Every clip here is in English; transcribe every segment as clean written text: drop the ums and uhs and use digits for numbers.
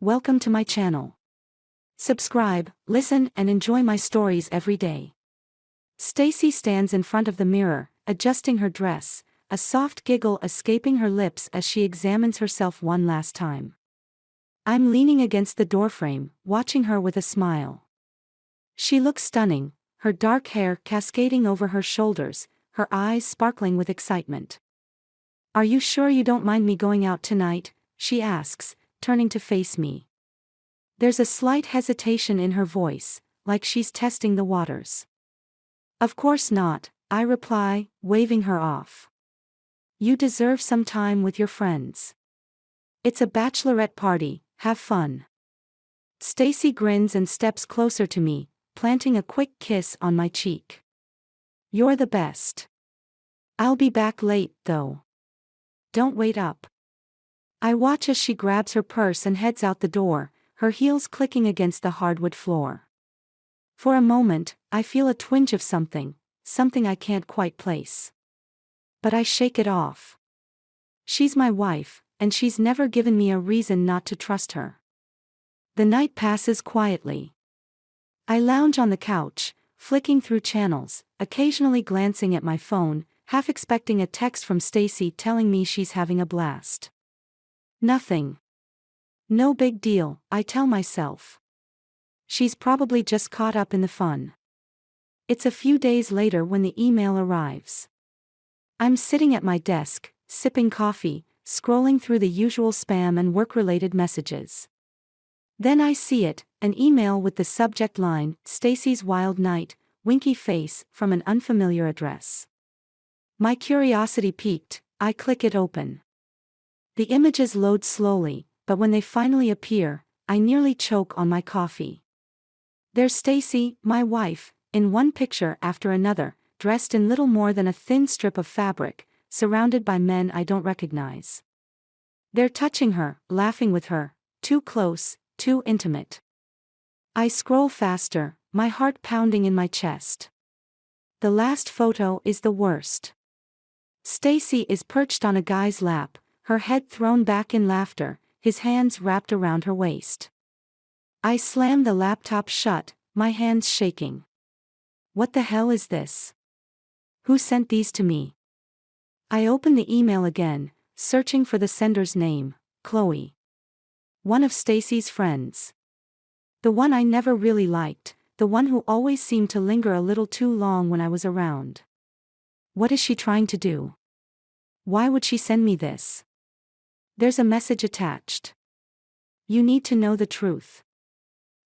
Welcome to my channel. Subscribe, listen, and enjoy my stories every day. Stacy stands in front of the mirror, adjusting her dress, a soft giggle escaping her lips as she examines herself one last time. I'm leaning against the doorframe, watching her with a smile. She looks stunning, her dark hair cascading over her shoulders, her eyes sparkling with excitement. "Are you sure you don't mind me going out tonight?" she asks, turning to face me. There's a slight hesitation in her voice, like she's testing the waters. "Of course not," I reply, waving her off. "You deserve some time with your friends. It's a bachelorette party, have fun." Stacy grins and steps closer to me, planting a quick kiss on my cheek. "You're the best. I'll be back late, though. Don't wait up." I watch as she grabs her purse and heads out the door, her heels clicking against the hardwood floor. For a moment, I feel a twinge of something I can't quite place. But I shake it off. She's my wife, and she's never given me a reason not to trust her. The night passes quietly. I lounge on the couch, flicking through channels, occasionally glancing at my phone, half expecting a text from Stacy telling me she's having a blast. Nothing. No big deal, I tell myself. She's probably just caught up in the fun. It's a few days later when the email arrives. I'm sitting at my desk, sipping coffee, scrolling through the usual spam and work-related messages. Then I see it, an email with the subject line, "Stacy's Wild Night, Winky Face," from an unfamiliar address. My curiosity piqued, I click it open. The images load slowly, but when they finally appear, I nearly choke on my coffee. There's Stacy, my wife, in one picture after another, dressed in little more than a thin strip of fabric, surrounded by men I don't recognize. They're touching her, laughing with her, too close, too intimate. I scroll faster, my heart pounding in my chest. The last photo is the worst. Stacy is perched on a guy's lap, her head thrown back in laughter, his hands wrapped around her waist. I slam the laptop shut, my hands shaking. What the hell is this? Who sent these to me? I open the email again, searching for the sender's name, Chloe. One of Stacy's friends. The one I never really liked, the one who always seemed to linger a little too long when I was around. What is she trying to do? Why would she send me this? There's a message attached. "You need to know the truth.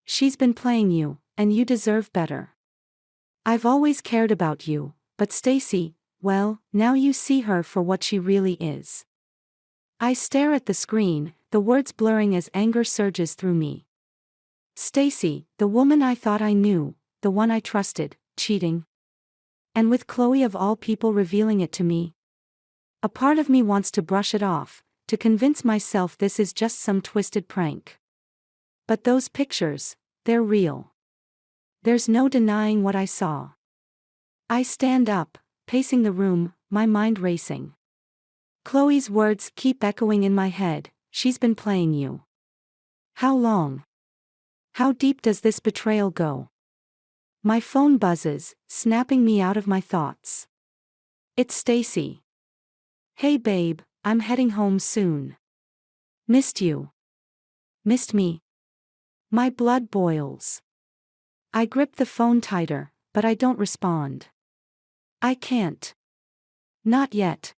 She's been playing you, and you deserve better. I've always cared about you, but Stacy, well, now you see her for what she really is." I stare at the screen, the words blurring as anger surges through me. Stacy, the woman I thought I knew, the one I trusted, cheating. And with Chloe of all people revealing it to me. A part of me wants to brush it off, to convince myself this is just some twisted prank. But those pictures, they're real. There's no denying what I saw. I stand up, pacing the room, my mind racing. Chloe's words keep echoing in my head, "She's been playing you. How long? How deep does this betrayal go?" My phone buzzes, snapping me out of my thoughts. It's Stacy. "Hey babe, I'm heading home soon. Missed you." Missed me? My blood boils. I grip the phone tighter, but I don't respond. I can't. Not yet.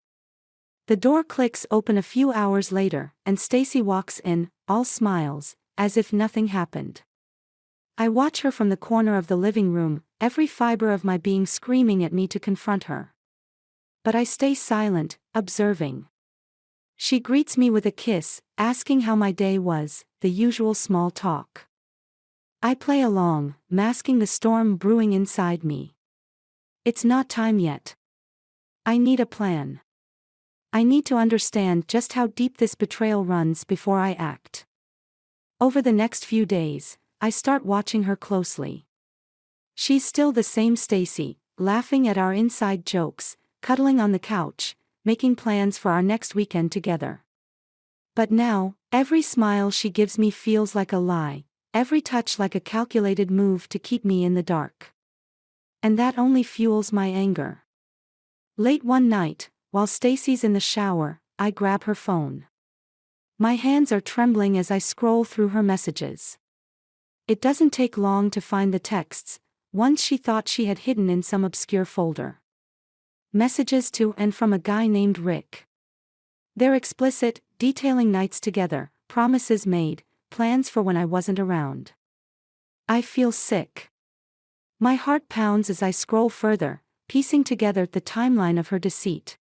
The door clicks open a few hours later, and Stacy walks in, all smiles, as if nothing happened. I watch her from the corner of the living room, every fiber of my being screaming at me to confront her. But I stay silent, observing. She greets me with a kiss, asking how my day was, the usual small talk. I play along, masking the storm brewing inside me. It's not time yet. I need a plan. I need to understand just how deep this betrayal runs before I act. Over the next few days, I start watching her closely. She's still the same Stacy, laughing at our inside jokes, cuddling on the couch, making plans for our next weekend together. But now, Every smile she gives me feels like a lie, every touch like a calculated move to keep me in the dark. And that only fuels my anger. Late one night, while Stacy's in the shower, I grab her phone. My hands are trembling as I scroll through her messages. It doesn't take long to find the texts, ones she thought she had hidden in some obscure folder. Messages to and from a guy named Rick. They're explicit, detailing nights together, promises made, plans for when I wasn't around. I feel sick. My heart pounds as I scroll further, piecing together the timeline of her deceit.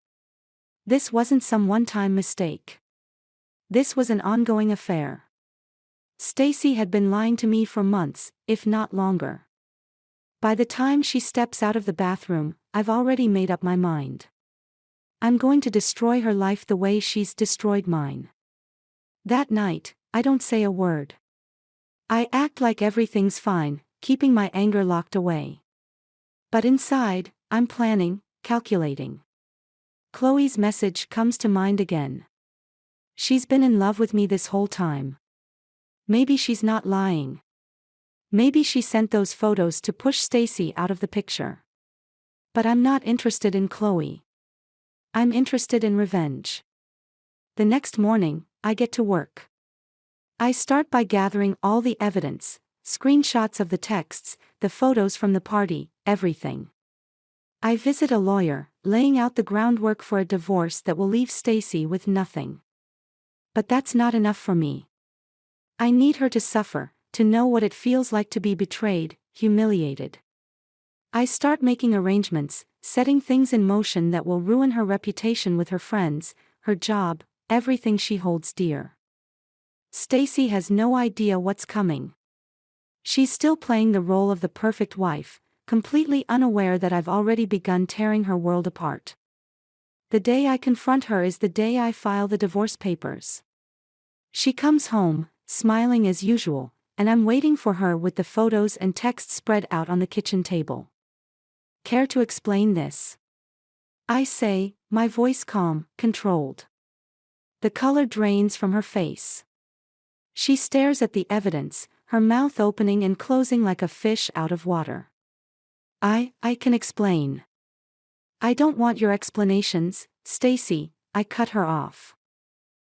This wasn't some one-time mistake. This was an ongoing affair. Stacy had been lying to me for months, if not longer. By the time she steps out of the bathroom, I've already made up my mind. I'm going to destroy her life the way she's destroyed mine. That night, I don't say a word. I act like everything's fine, keeping my anger locked away. But inside, I'm planning, calculating. Chloe's message comes to mind again. She's been in love with me this whole time. Maybe she's not lying. Maybe she sent those photos to push Stacy out of the picture. But I'm not interested in Chloe. I'm interested in revenge. The next morning, I get to work. I start by gathering all the evidence, screenshots of the texts, the photos from the party, everything. I visit a lawyer, laying out the groundwork for a divorce that will leave Stacy with nothing. But that's not enough for me. I need her to suffer, to know what it feels like to be betrayed, humiliated. I start making arrangements, setting things in motion that will ruin her reputation with her friends, her job, everything she holds dear. Stacy has no idea what's coming. She's still playing the role of the perfect wife, completely unaware that I've already begun tearing her world apart. The day I confront her is the day I file the divorce papers. She comes home, smiling as usual, and I'm waiting for her with the photos and texts spread out on the kitchen table. Care to explain this? I say, my voice calm, controlled. The color drains from her face. She stares at the evidence, her mouth opening and closing like a fish out of water. I can explain. I don't want your explanations, Stacy, I cut her off.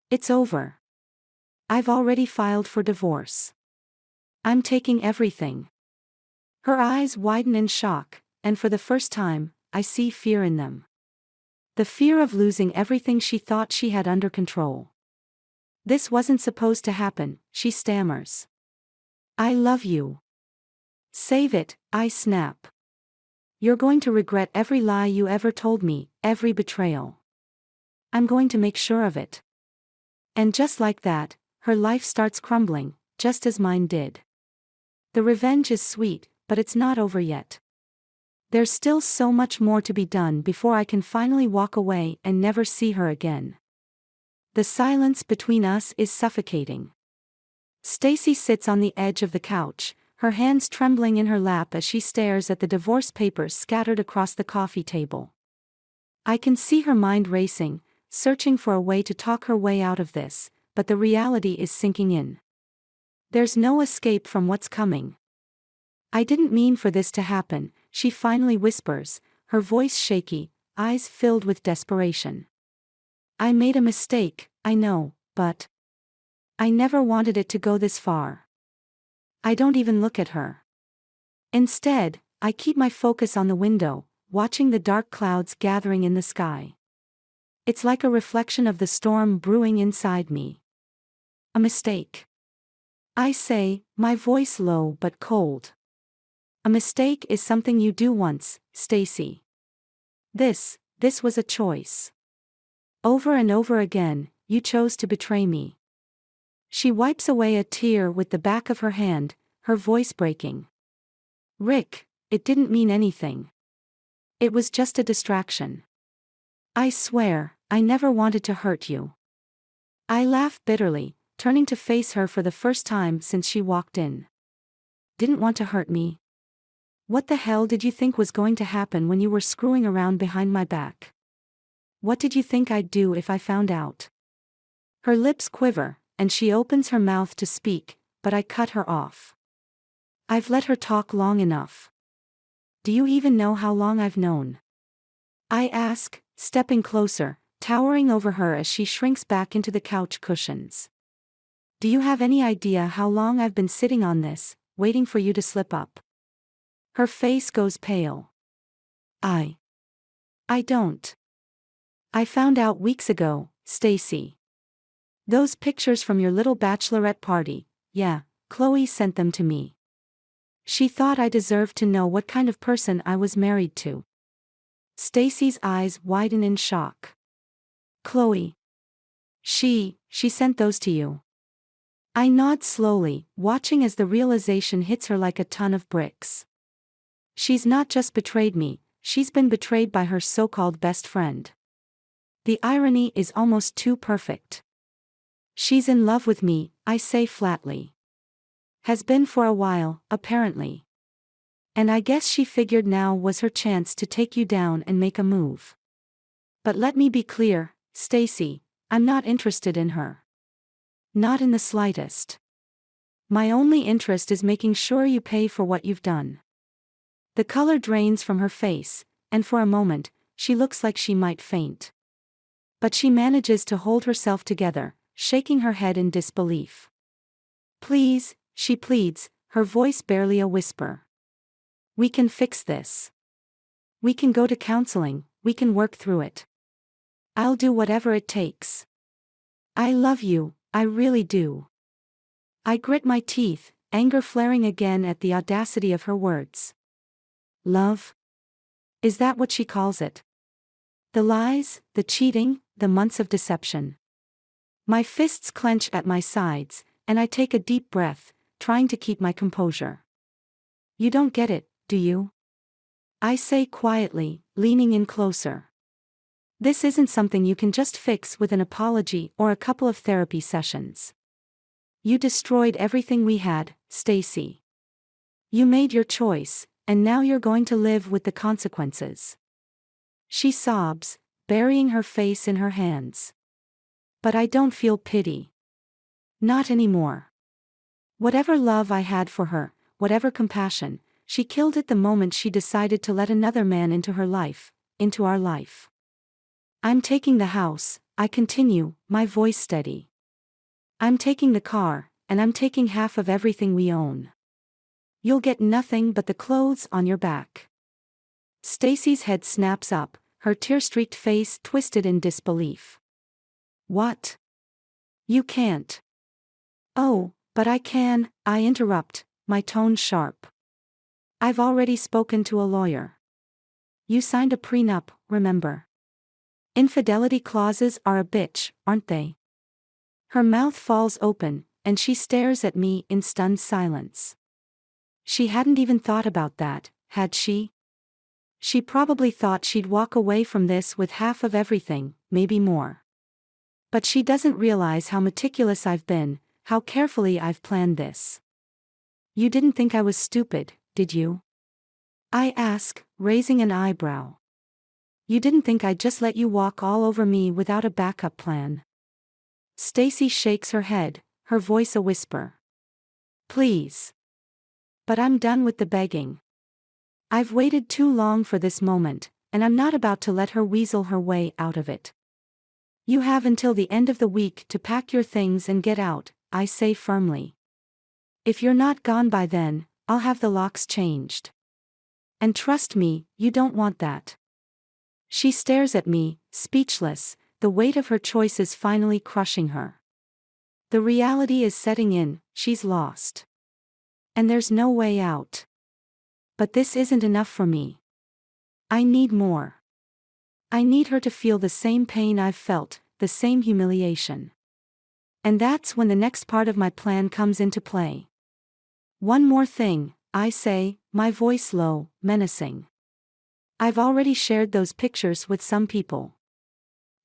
It's over. I've already filed for divorce. I'm taking everything. Her eyes widen in shock, and for the first time, I see fear in them. The fear of losing everything she thought she had under control. This wasn't supposed to happen, she stammers. I love you. Save it, I snap. You're going to regret every lie you ever told me, every betrayal. I'm going to make sure of it. And just like that, her life starts crumbling, just as mine did. The revenge is sweet, but it's not over yet. There's still so much more to be done before I can finally walk away and never see her again. The silence between us is suffocating. Stacy sits on the edge of the couch, her hands trembling in her lap as she stares at the divorce papers scattered across the coffee table. I can see her mind racing, searching for a way to talk her way out of this, but the reality is sinking in. There's no escape from what's coming. I didn't mean for this to happen, she finally whispers, her voice shaky, eyes filled with desperation. I made a mistake, I know, but I never wanted it to go this far. I don't even look at her. Instead, I keep my focus on the window, watching the dark clouds gathering in the sky. It's like a reflection of the storm brewing inside me. A mistake. I say, my voice low but cold. A mistake is something you do once, Stacy. This was a choice. Over and over again, you chose to betray me. She wipes away a tear with the back of her hand, her voice breaking. Rick, it didn't mean anything. It was just a distraction. I swear, I never wanted to hurt you. I laugh bitterly, turning to face her for the first time since she walked in. Didn't want to hurt me? What the hell did you think was going to happen when you were screwing around behind my back? What did you think I'd do if I found out? Her lips quiver, and she opens her mouth to speak, but I cut her off. I've let her talk long enough. Do you even know how long I've known? I ask, stepping closer, towering over her as she shrinks back into the couch cushions. Do you have any idea how long I've been sitting on this, waiting for you to slip up? Her face goes pale. I don't. I found out weeks ago, Stacy. Those pictures from your little bachelorette party, yeah, Chloe sent them to me. She thought I deserved to know what kind of person I was married to. Stacy's eyes widen in shock. Chloe. She sent those to you. I nod slowly, watching as the realization hits her like a ton of bricks. She's not just betrayed me, she's been betrayed by her so-called best friend. The irony is almost too perfect. She's in love with me, I say flatly. Has been for a while, apparently. And I guess she figured now was her chance to take you down and make a move. But let me be clear, Stacy, I'm not interested in her. Not in the slightest. My only interest is making sure you pay for what you've done. The color drains from her face, and for a moment, she looks like she might faint. But she manages to hold herself together, shaking her head in disbelief. Please, she pleads, her voice barely a whisper. We can fix this. We can go to counseling, we can work through it. I'll do whatever it takes. I love you, I really do. I grit my teeth, anger flaring again at the audacity of her words. Love? Is that what she calls it? The lies, the cheating, the months of deception. My fists clench at my sides, and I take a deep breath, trying to keep my composure. You don't get it, do you? I say quietly, leaning in closer. This isn't something you can just fix with an apology or a couple of therapy sessions. You destroyed everything we had, Stacy. You made your choice, and now you're going to live with the consequences. She sobs, burying her face in her hands. But I don't feel pity. Not anymore. Whatever love I had for her, whatever compassion, she killed it the moment she decided to let another man into her life, into our life. I'm taking the house, I continue, my voice steady. I'm taking the car, and I'm taking half of everything we own. You'll get nothing but the clothes on your back. Stacy's head snaps up, her tear-streaked face twisted in disbelief. What? You can't. Oh, but I can, I interrupt, my tone sharp. I've already spoken to a lawyer. You signed a prenup, remember? Infidelity clauses are a bitch, aren't they? Her mouth falls open, and she stares at me in stunned silence. She hadn't even thought about that, had she? She probably thought she'd walk away from this with half of everything, maybe more. But she doesn't realize how meticulous I've been, how carefully I've planned this. You didn't think I was stupid, did you? I ask, raising an eyebrow. You didn't think I'd just let you walk all over me without a backup plan? Stacy shakes her head, her voice a whisper. Please. But I'm done with the begging. I've waited too long for this moment, and I'm not about to let her weasel her way out of it. You have until the end of the week to pack your things and get out, I say firmly. If you're not gone by then, I'll have the locks changed. And trust me, you don't want that. She stares at me, speechless, the weight of her choices finally crushing her. The reality is setting in, she's lost. And there's no way out. But this isn't enough for me. I need more. I need her to feel the same pain I've felt, the same humiliation. And that's when the next part of my plan comes into play. One more thing, I say, my voice low, menacing. I've already shared those pictures with some people.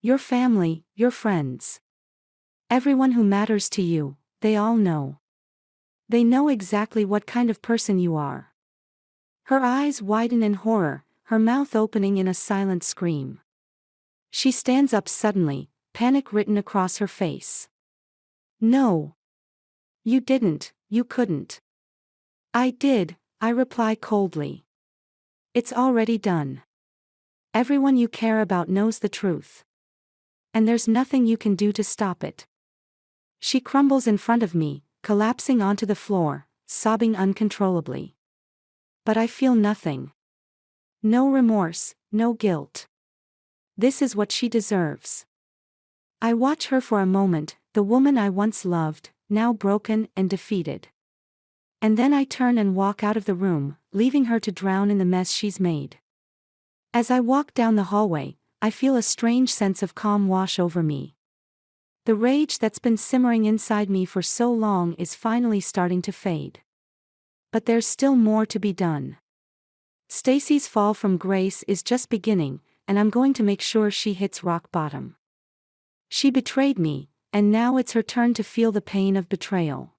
Your family, your friends. Everyone who matters to you, they all know. They know exactly what kind of person you are. Her eyes widen in horror, her mouth opening in a silent scream. She stands up suddenly, panic written across her face. No. You didn't, you couldn't. I did, I reply coldly. It's already done. Everyone you care about knows the truth. And there's nothing you can do to stop it. She crumbles in front of me, collapsing onto the floor, sobbing uncontrollably. But I feel nothing. No remorse, no guilt. This is what she deserves. I watch her for a moment, the woman I once loved, now broken and defeated. And then I turn and walk out of the room, leaving her to drown in the mess she's made. As I walk down the hallway, I feel a strange sense of calm wash over me. The rage that's been simmering inside me for so long is finally starting to fade. But there's still more to be done. Stacy's fall from grace is just beginning, and I'm going to make sure she hits rock bottom. She betrayed me, and now it's her turn to feel the pain of betrayal.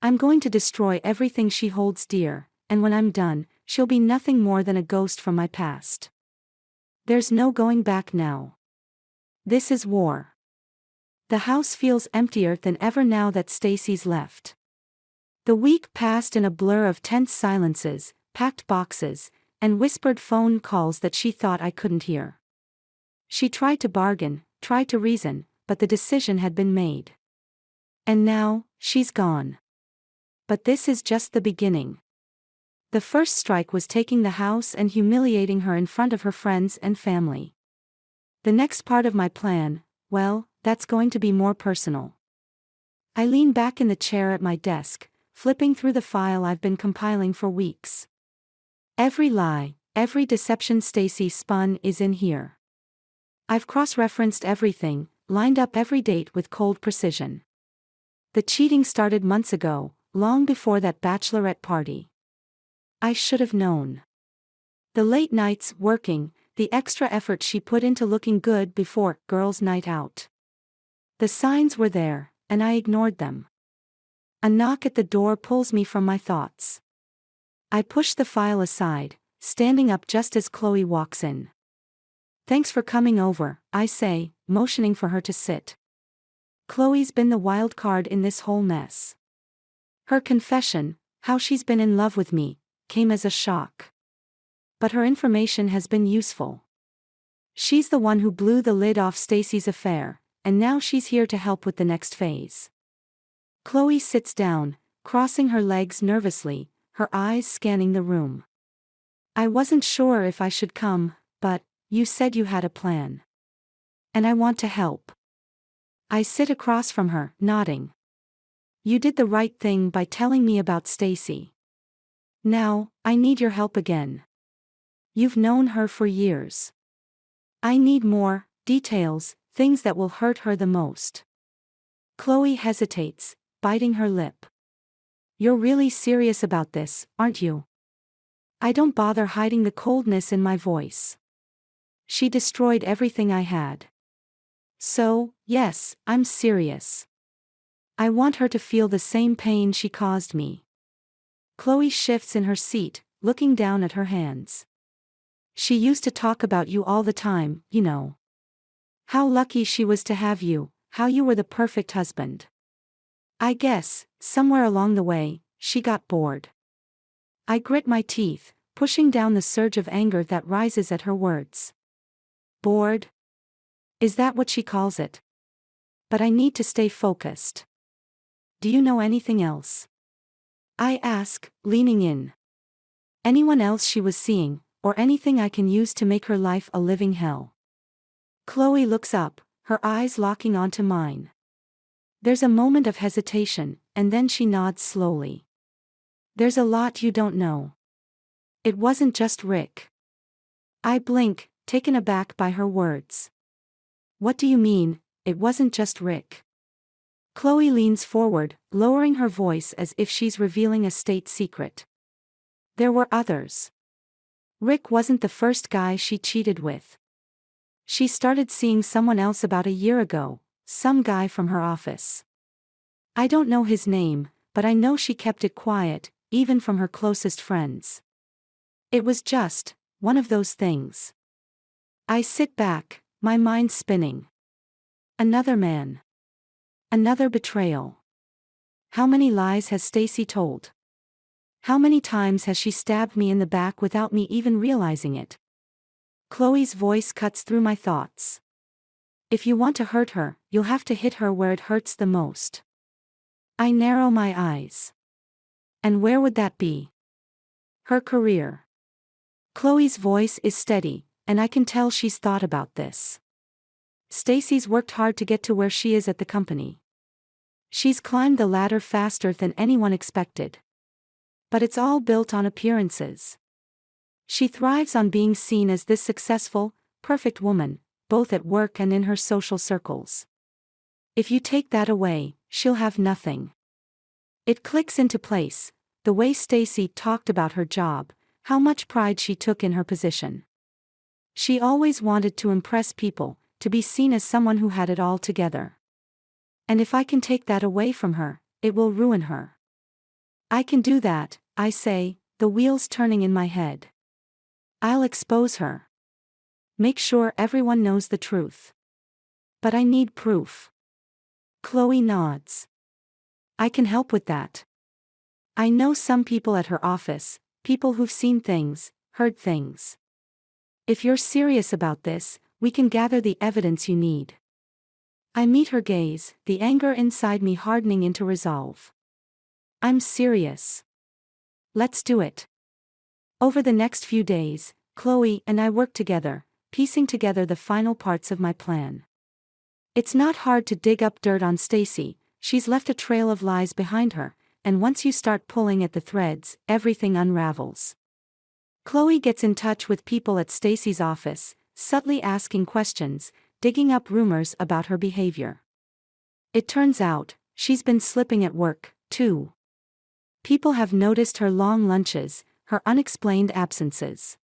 I'm going to destroy everything she holds dear, and when I'm done, she'll be nothing more than a ghost from my past. There's no going back now. This is war. The house feels emptier than ever now that Stacy's left. The week passed in a blur of tense silences, packed boxes, and whispered phone calls that she thought I couldn't hear. She tried to bargain, tried to reason, but the decision had been made. And now, she's gone. But this is just the beginning. The first strike was taking the house and humiliating her in front of her friends and family. The next part of my plan, well, that's going to be more personal. I lean back in the chair at my desk, flipping through the file I've been compiling for weeks. Every lie, every deception Stacy spun is in here. I've cross-referenced everything, lined up every date with cold precision. The cheating started months ago, long before that bachelorette party. I should have known. The late nights, working, the extra effort she put into looking good before girls' night out. The signs were there, and I ignored them. A knock at the door pulls me from my thoughts. I push the file aside, standing up just as Chloe walks in. "Thanks for coming over," I say, motioning for her to sit. Chloe's been the wild card in this whole mess. Her confession, how she's been in love with me, came as a shock. But her information has been useful. She's the one who blew the lid off Stacy's affair, and now she's here to help with the next phase. Chloe sits down, crossing her legs nervously, her eyes scanning the room. "I wasn't sure if I should come, but you said you had a plan. And I want to help." I sit across from her, nodding. "You did the right thing by telling me about Stacy. Now, I need your help again. You've known her for years. I need more details, things that will hurt her the most." Chloe hesitates, biting her lip. "You're really serious about this, aren't you?" I don't bother hiding the coldness in my voice. She destroyed everything I had. So, yes, I'm serious. I want her to feel the same pain she caused me. Chloe shifts in her seat, looking down at her hands. "She used to talk about you all the time, you know. How lucky she was to have you, how you were the perfect husband. I guess, somewhere along the way, she got bored." I grit my teeth, pushing down the surge of anger that rises at her words. Bored? Is that what she calls it? But I need to stay focused. "Do you know anything else?" I ask, leaning in. Anyone else she was seeing, or anything I can use to make her life a living hell? Chloe looks up, her eyes locking onto mine. There's a moment of hesitation, and then she nods slowly. "There's a lot you don't know. It wasn't just Rick." I blink, taken aback by her words. "What do you mean, it wasn't just Rick?" Chloe leans forward, lowering her voice as if she's revealing a state secret. "There were others. Rick wasn't the first guy she cheated with. She started seeing someone else about a year ago, some guy from her office. I don't know his name, but I know she kept it quiet, even from her closest friends. It was just one of those things." I sit back, my mind spinning. Another man. Another betrayal. How many lies has Stacy told? How many times has she stabbed me in the back without me even realizing it? Chloe's voice cuts through my thoughts. If you want to hurt her, you'll have to hit her where it hurts the most. I narrow my eyes. And where would that be? Her career. Chloe's voice is steady, and I can tell she's thought about this. Stacy's worked hard to get to where she is at the company. She's climbed the ladder faster than anyone expected. But it's all built on appearances. She thrives on being seen as this successful, perfect woman, both at work and in her social circles. If you take that away, she'll have nothing. It clicks into place, the way Stacy talked about her job, how much pride she took in her position. She always wanted to impress people, to be seen as someone who had it all together. And if I can take that away from her, it will ruin her. I can do that, I say, the wheels turning in my head. I'll expose her. Make sure everyone knows the truth. But I need proof. Chloe nods. I can help with that. I know some people at her office, people who've seen things, heard things. If you're serious about this, we can gather the evidence you need. I meet her gaze, the anger inside me hardening into resolve. I'm serious. Let's do it. Over the next few days, Chloe and I work together, piecing together the final parts of my plan. It's not hard to dig up dirt on Stacy. She's left a trail of lies behind her, and once you start pulling at the threads, everything unravels. Chloe gets in touch with people at Stacy's office, subtly asking questions, digging up rumors about her behavior. It turns out, she's been slipping at work, too. People have noticed her long lunches, her unexplained absences.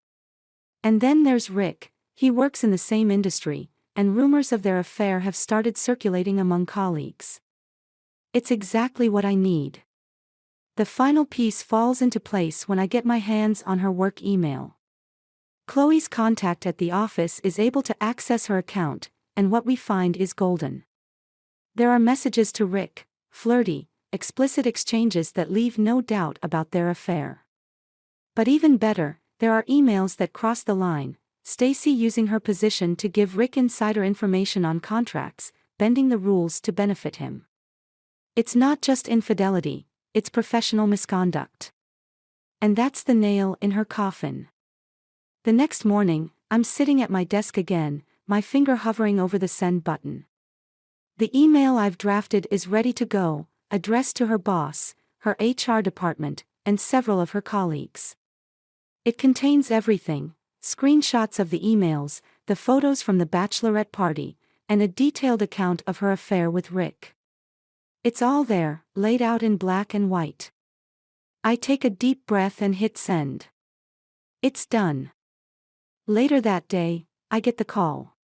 And then there's Rick. He works in the same industry, and rumors of their affair have started circulating among colleagues. It's exactly what I need. The final piece falls into place when I get my hands on her work email. Chloe's contact at the office is able to access her account, and what we find is golden. There are messages to Rick, flirty, explicit exchanges that leave no doubt about their affair. But even better, there are emails that cross the line, Stacy using her position to give Rick insider information on contracts, bending the rules to benefit him. It's not just infidelity, it's professional misconduct. And that's the nail in her coffin. The next morning, I'm sitting at my desk again, my finger hovering over the send button. The email I've drafted is ready to go, addressed to her boss, her HR department, and several of her colleagues. It contains everything: screenshots of the emails, the photos from the bachelorette party, and a detailed account of her affair with Rick. It's all there, laid out in black and white. I take a deep breath and hit send. It's done. Later that day, I get the call.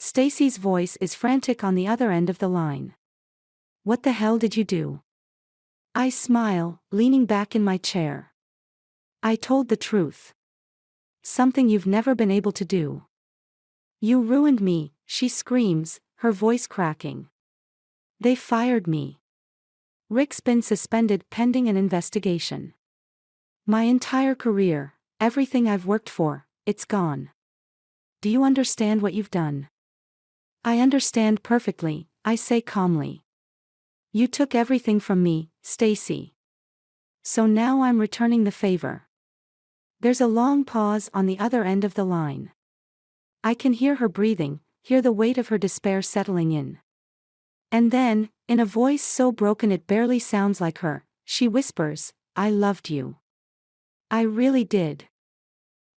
Stacy's voice is frantic on the other end of the line. "What the hell did you do?" I smile, leaning back in my chair. "I told the truth. Something you've never been able to do. You ruined me," she screams, her voice cracking. "They fired me. Rick's been suspended pending an investigation. My entire career, everything I've worked for, it's gone. Do you understand what you've done?" "I understand perfectly," I say calmly. "You took everything from me, Stacy. So now I'm returning the favor." There's a long pause on the other end of the line. I can hear her breathing, hear the weight of her despair settling in. And then, in a voice so broken it barely sounds like her, she whispers, "I loved you. I really did."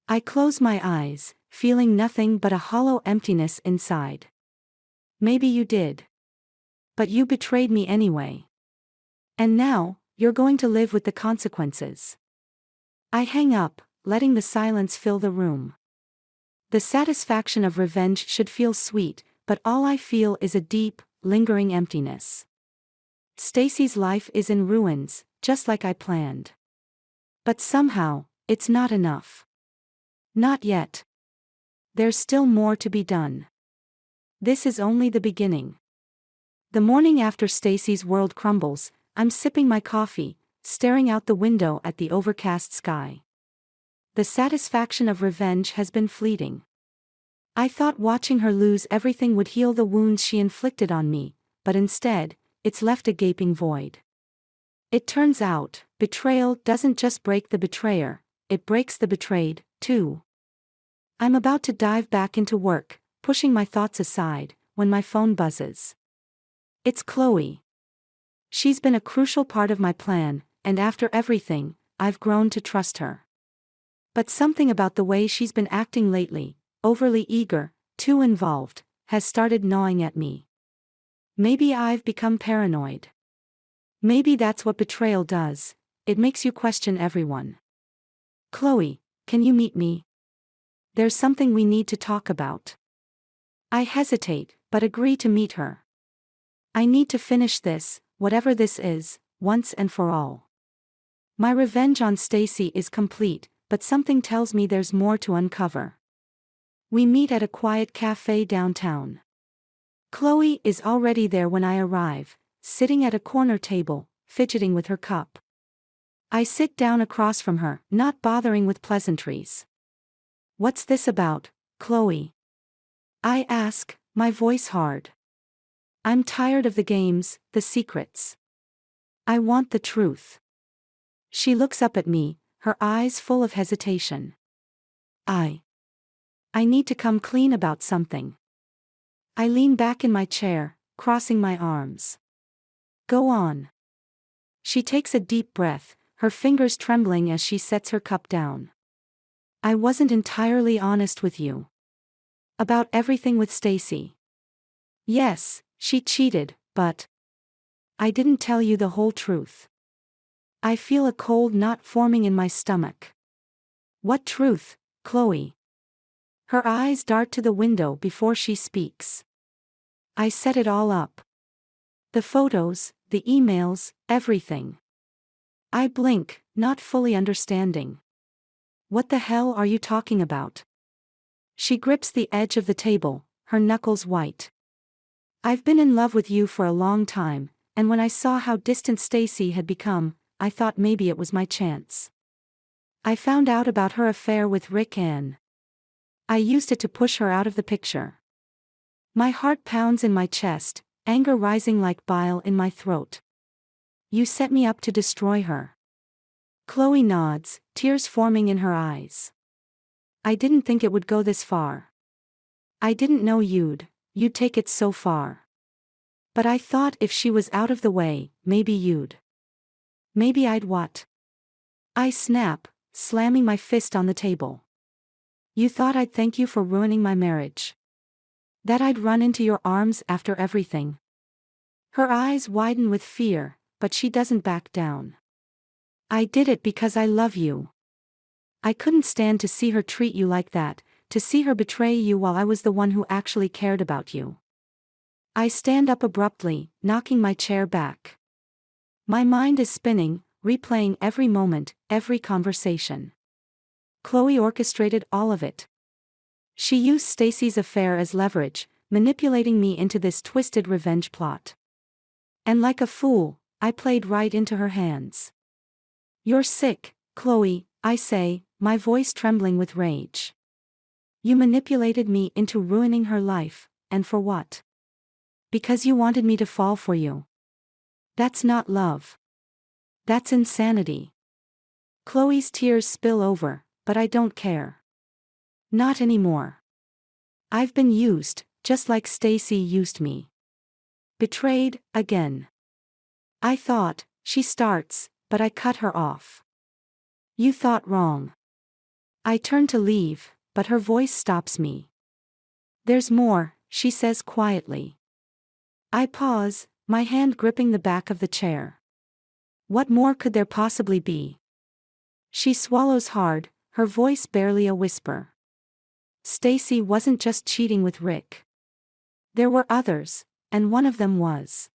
I close my eyes, feeling nothing but a hollow emptiness inside. "Maybe you did. But you betrayed me anyway. And now, you're going to live with the consequences." I hang up, letting the silence fill the room. The satisfaction of revenge should feel sweet, but all I feel is a deep, lingering emptiness. Stacy's life is in ruins, just like I planned. But somehow, it's not enough. Not yet. There's still more to be done. This is only the beginning. The morning after Stacy's world crumbles, I'm sipping my coffee, staring out the window at the overcast sky. The satisfaction of revenge has been fleeting. I thought watching her lose everything would heal the wounds she inflicted on me, but instead, it's left a gaping void. It turns out, betrayal doesn't just break the betrayer, it breaks the betrayed, too. I'm about to dive back into work, pushing my thoughts aside, when my phone buzzes. It's Chloe. She's been a crucial part of my plan, and after everything, I've grown to trust her. But something about the way she's been acting lately, overly eager, too involved, has started gnawing at me. Maybe I've become paranoid. Maybe that's what betrayal does, it makes you question everyone. Chloe, can you meet me? There's something we need to talk about. I hesitate, but agree to meet her. I need to finish this, whatever this is, once and for all. My revenge on Stacy is complete, but something tells me there's more to uncover. We meet at a quiet cafe downtown. Chloe is already there when I arrive, sitting at a corner table, fidgeting with her cup. I sit down across from her, not bothering with pleasantries. What's this about, Chloe? I ask, my voice hard. I'm tired of the games, the secrets. I want the truth. She looks up at me, her eyes full of hesitation. I need to come clean about something. I lean back in my chair, crossing my arms. Go on. She takes a deep breath, her fingers trembling as she sets her cup down. I wasn't entirely honest with you. About everything with Stacy. Yes, she cheated, but I didn't tell you the whole truth. I feel a cold knot forming in my stomach. What truth, Chloe? Her eyes dart to the window before she speaks. I set it all up. The photos, the emails, everything. I blink, not fully understanding. What the hell are you talking about? She grips the edge of the table, her knuckles white. I've been in love with you for a long time, and when I saw how distant Stacy had become, I thought maybe it was my chance. I found out about her affair with Rick and I used it to push her out of the picture. My heart pounds in my chest, anger rising like bile in my throat. You set me up to destroy her. Chloe nods, tears forming in her eyes. I didn't think it would go this far. I didn't know you'd take it so far. But I thought if she was out of the way, maybe I'd what? I snap, slamming my fist on the table. You thought I'd thank you for ruining my marriage? That I'd run into your arms after everything? Her eyes widen with fear, but she doesn't back down. I did it because I love you. I couldn't stand to see her treat you like that, to see her betray you while I was the one who actually cared about you. I stand up abruptly, knocking my chair back. My mind is spinning, replaying every moment, every conversation. Chloe orchestrated all of it. She used Stacy's affair as leverage, manipulating me into this twisted revenge plot. And like a fool, I played right into her hands. You're sick, Chloe, I say, my voice trembling with rage. You manipulated me into ruining her life, and for what? Because you wanted me to fall for you. That's not love. That's insanity. Chloe's tears spill over, but I don't care. Not anymore. I've been used, just like Stacy used me. Betrayed, again. I thought, she starts, but I cut her off. You thought wrong. I turn to leave, but her voice stops me. There's more, she says quietly. I pause, my hand gripping the back of the chair. What more could there possibly be? She swallows hard, her voice barely a whisper. Stacy wasn't just cheating with Rick. There were others, and one of them was.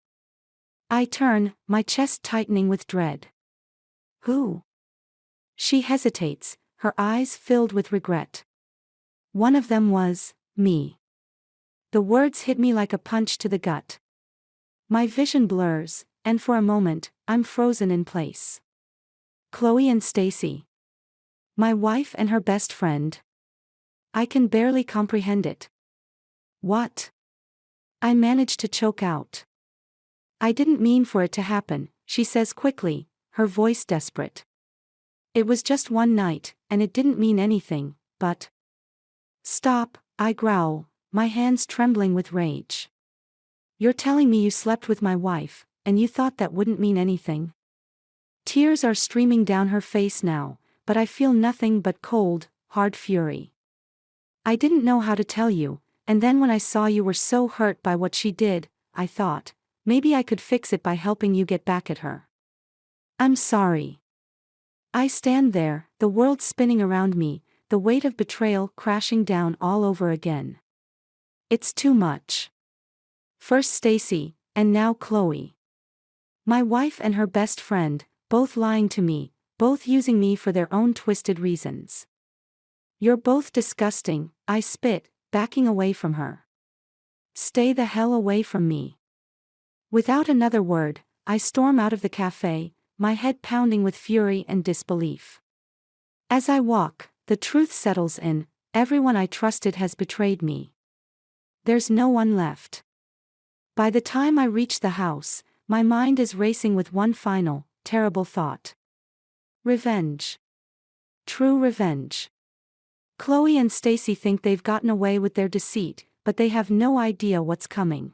I turn, my chest tightening with dread. Who? She hesitates, her eyes filled with regret. One of them was me. The words hit me like a punch to the gut. My vision blurs, and for a moment, I'm frozen in place. Chloe and Stacy. My wife and her best friend. I can barely comprehend it. What? I manage to choke out. I didn't mean for it to happen, she says quickly, her voice desperate. It was just one night, and it didn't mean anything, but... Stop, I growl, my hands trembling with rage. You're telling me you slept with my wife, and you thought that wouldn't mean anything? Tears are streaming down her face now, but I feel nothing but cold, hard fury. I didn't know how to tell you, and then when I saw you were so hurt by what she did, I thought, maybe I could fix it by helping you get back at her. I'm sorry. I stand there, the world spinning around me, the weight of betrayal crashing down all over again. It's too much. First Stacy, and now Chloe. My wife and her best friend, both lying to me, both using me for their own twisted reasons. You're both disgusting, I spit, backing away from her. Stay the hell away from me. Without another word, I storm out of the cafe, my head pounding with fury and disbelief. As I walk, the truth settles in, everyone I trusted has betrayed me. There's no one left. By the time I reach the house, my mind is racing with one final, terrible thought. Revenge. True revenge. Chloe and Stacy think they've gotten away with their deceit, but they have no idea what's coming.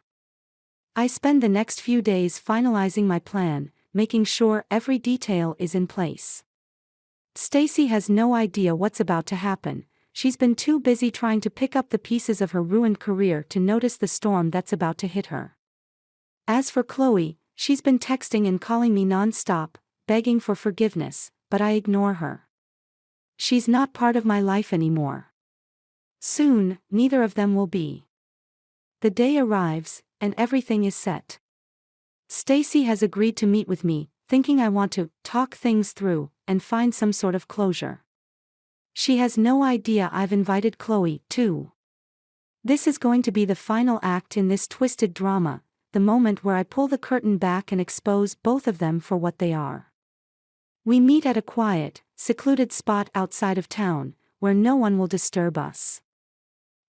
I spend the next few days finalizing my plan, making sure every detail is in place. Stacy has no idea what's about to happen. She's been too busy trying to pick up the pieces of her ruined career to notice the storm that's about to hit her. As for Chloe, she's been texting and calling me non-stop, begging for forgiveness, but I ignore her. She's not part of my life anymore. Soon, neither of them will be. The day arrives, and everything is set. Stacy has agreed to meet with me, thinking I want to talk things through and find some sort of closure. She has no idea I've invited Chloe, too. This is going to be the final act in this twisted drama, the moment where I pull the curtain back and expose both of them for what they are. We meet at a quiet, secluded spot outside of town, where no one will disturb us.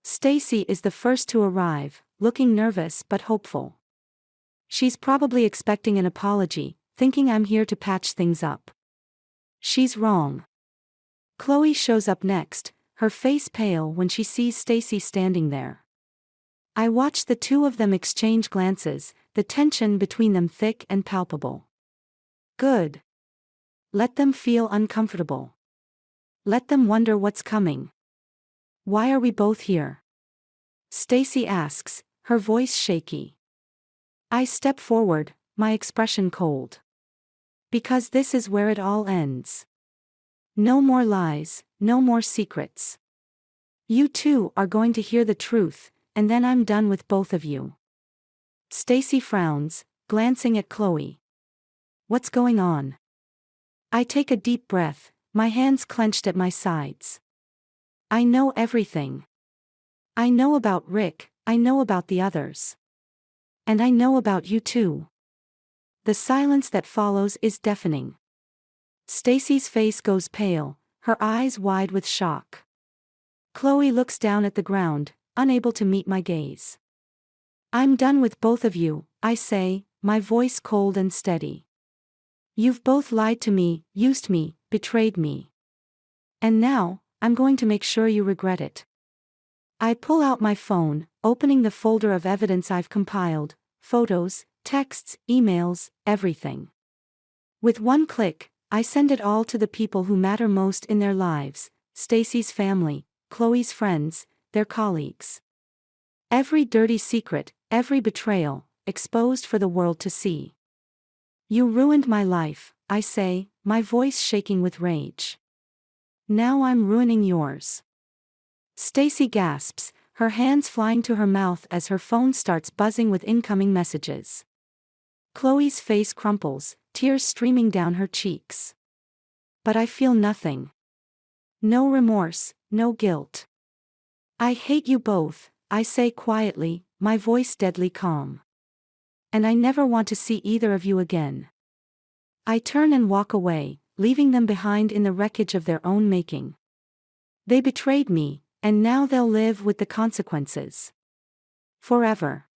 Stacy is the first to arrive, looking nervous but hopeful. She's probably expecting an apology, thinking I'm here to patch things up. She's wrong. Chloe shows up next, her face pale when she sees Stacy standing there. I watch the two of them exchange glances, the tension between them thick and palpable. Good. Let them feel uncomfortable. Let them wonder what's coming. Why are we both here? Stacy asks, her voice shaky. I step forward, my expression cold. Because this is where it all ends. No more lies, no more secrets. You two are going to hear the truth, and then I'm done with both of you. Stacy frowns, glancing at Chloe. What's going on? I take a deep breath, my hands clenched at my sides. I know everything. I know about Rick, I know about the others. And I know about you too. The silence that follows is deafening. Stacy's face goes pale, her eyes wide with shock. Chloe looks down at the ground, unable to meet my gaze. I'm done with both of you, I say, my voice cold and steady. You've both lied to me, used me, betrayed me. And now, I'm going to make sure you regret it. I pull out my phone, opening the folder of evidence I've compiled, photos, texts, emails, everything. With one click, I send it all to the people who matter most in their lives, Stacy's family, Chloe's friends, their colleagues. Every dirty secret, every betrayal, exposed for the world to see. You ruined my life, I say, my voice shaking with rage. Now I'm ruining yours. Stacy gasps, her hands flying to her mouth as her phone starts buzzing with incoming messages. Chloe's face crumples, tears streaming down her cheeks. But I feel nothing. No remorse, no guilt. I hate you both, I say quietly, my voice deadly calm. and I never want to see either of you again." I turn and walk away, leaving them behind in the wreckage of their own making. They betrayed me, and now they'll live with the consequences. Forever.